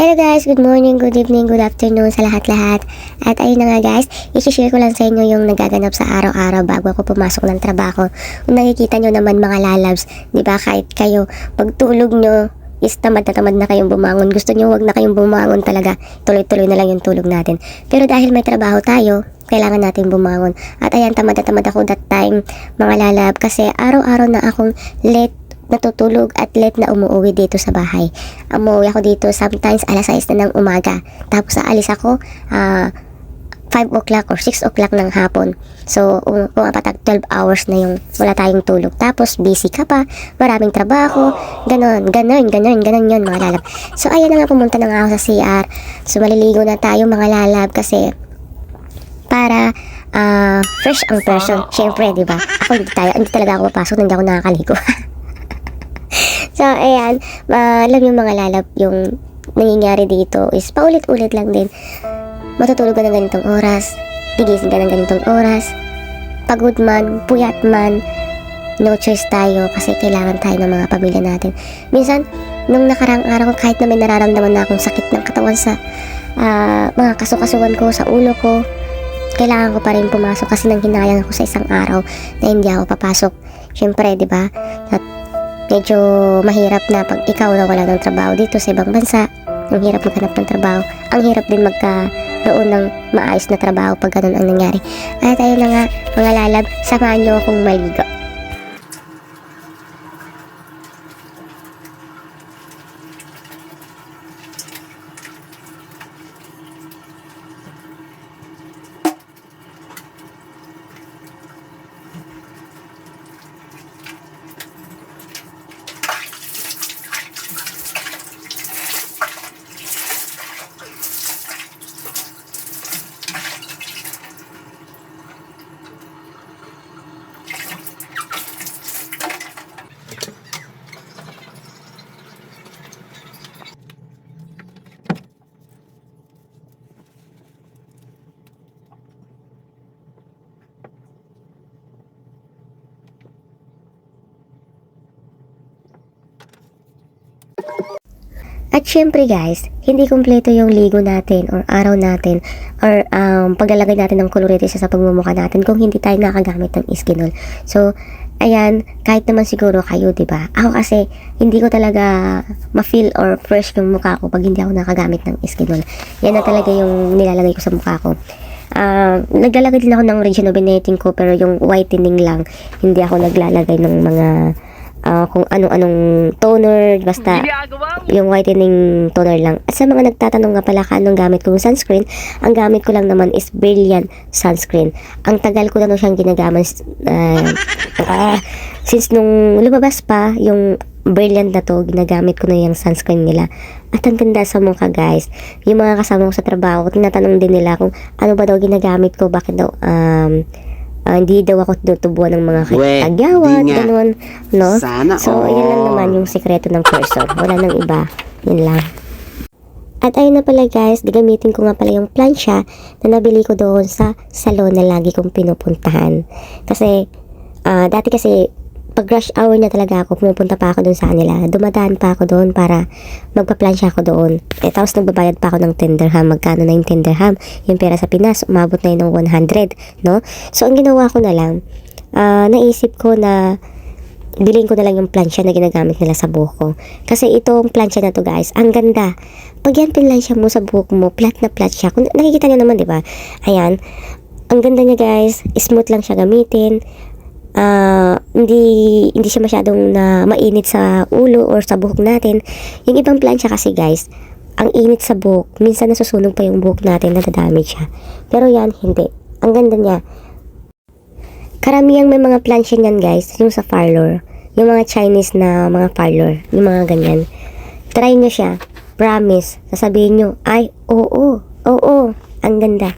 Hello guys, good morning, good evening, good afternoon sa lahat-lahat. At ayun na nga guys, i-share ko lang sa inyo yung nagaganap sa araw-araw bago ako pumasok ng trabaho. Kung nakikita nyo naman mga lalabs, di ba kahit kayo, pagtulog nyo is tamad na kayong bumangon. Gusto nyo wag na kayong bumangon talaga, tuloy-tuloy na lang yung tulog natin. Pero dahil may trabaho tayo, kailangan natin bumangon. At ayan, tamad ako that time mga lalab kasi araw-araw na akong late natutulog at late na umuwi dito sa bahay. Umuwi ako dito sometimes alas 6 na ng umaga. Tapos aalis ako 5 o'clock or 6 o'clock ng hapon. So, pumapatag 12 hours na yung wala tayong tulog. Tapos, busy ka pa, maraming trabaho, ganon yun mga lalab. So, ayan na nga, pumunta na nga ako sa CR. So, maliligo na tayo mga lalab kasi para fresh ang person. Syempre, di ba? Ako hindi talaga ako papasok, hindi ako nakakaligo. So, ayan, alam yung mga lalab, yung nangyayari dito is paulit-ulit lang din. Matutulog ka ng ganitong oras, gigising ka ng ganitong oras, pagod man, puyat man, no choice tayo kasi kailangan tayo ng mga pamilya natin. Minsan, nung nakarang araw, kahit na may nararamdaman na akong sakit ng katawan sa mga kasukasuan ko, sa ulo ko, kailangan ko pa rin pumasok kasi nang hinayang ako sa isang araw na hindi ako papasok. Syempre, di ba? At medyo mahirap na pag ikaw na wala ng trabaho dito sa ibang bansa. Ang hirap maghanap ng trabaho. Ang hirap din magkaroon ng maayos na trabaho pag ganun ang nangyari. At ayun na nga, mga lalab, samahan nyo akong maligo. At syempre guys, hindi kumpleto yung ligo natin or araw natin or paglalagay natin ng colorete sa pagmumukha natin kung hindi tayo nakagamit ng iskinol. So, ayan, kahit naman siguro kayo, diba? Ako kasi, hindi ko talaga ma-feel or fresh yung mukha ko pag hindi ako nakagamit ng iskinol. Yan na talaga yung nilalagay ko sa mukha ko. Naglalagay din ako ng rejuvenating ko pero yung whitening lang. Hindi ako naglalagay ng mga kung anong toner, basta yung whitening toner lang. At sa mga nagtatanong nga pala anong gamit kong sunscreen, ang gamit ko lang naman is Brilliant sunscreen. Ang tagal ko na siyang ginagamit since nung lumabas pa yung Brilliant na to, ginagamit ko na yung sunscreen nila. At ang ganda sa mukha guys. Yung mga kasama ko sa trabaho, tinatanong din nila kung ano ba daw ginagamit ko, bakit daw hindi daw ako tinutubuan ng mga tagyawat, ganun, no? Sana, so, yan lang naman yung sikreto ng person. Wala nang iba. Yun lang. At ayun na pala guys, gagamitin ko nga pala yung plancha na nabili ko doon sa salon na lagi kong pinupuntahan. Kasi, dati kasi, pag rush hour na talaga ako, pumupunta pa ako doon sa kanila. Dumadaan pa ako doon para magpa-plansya ako doon. Tapos nagbabayad pa ako ng 10 dirham. Magkano na yung 10 dirham? Yung pera sa Pinas, umabot na yun ng 100, no? So, ang ginawa ko na lang, naisip ko na bilhin ko na lang yung plansya na ginagamit nila sa buhok ko. Kasi itong plansya na to guys, ang ganda. Pag yan pinlansya mo sa buhok mo, flat na flat siya. Kung nakikita niyo naman, di ba? Ayan. Ang ganda niya guys. Smooth lang siya gamitin. Hindi siya masyadong mainit sa ulo or sa buhok natin. Yung ibang plansya kasi guys, ang init sa buhok, minsan nasusunog pa yung buhok natin, nadadamage siya. Pero yan, hindi. Ang ganda niya. Karamihang may mga plansya niyan guys, yung sa parlor. Yung mga Chinese na mga parlor, yung mga ganyan. Try nyo siya. Promise. Sasabihin nyo, ay, oo, ang ganda.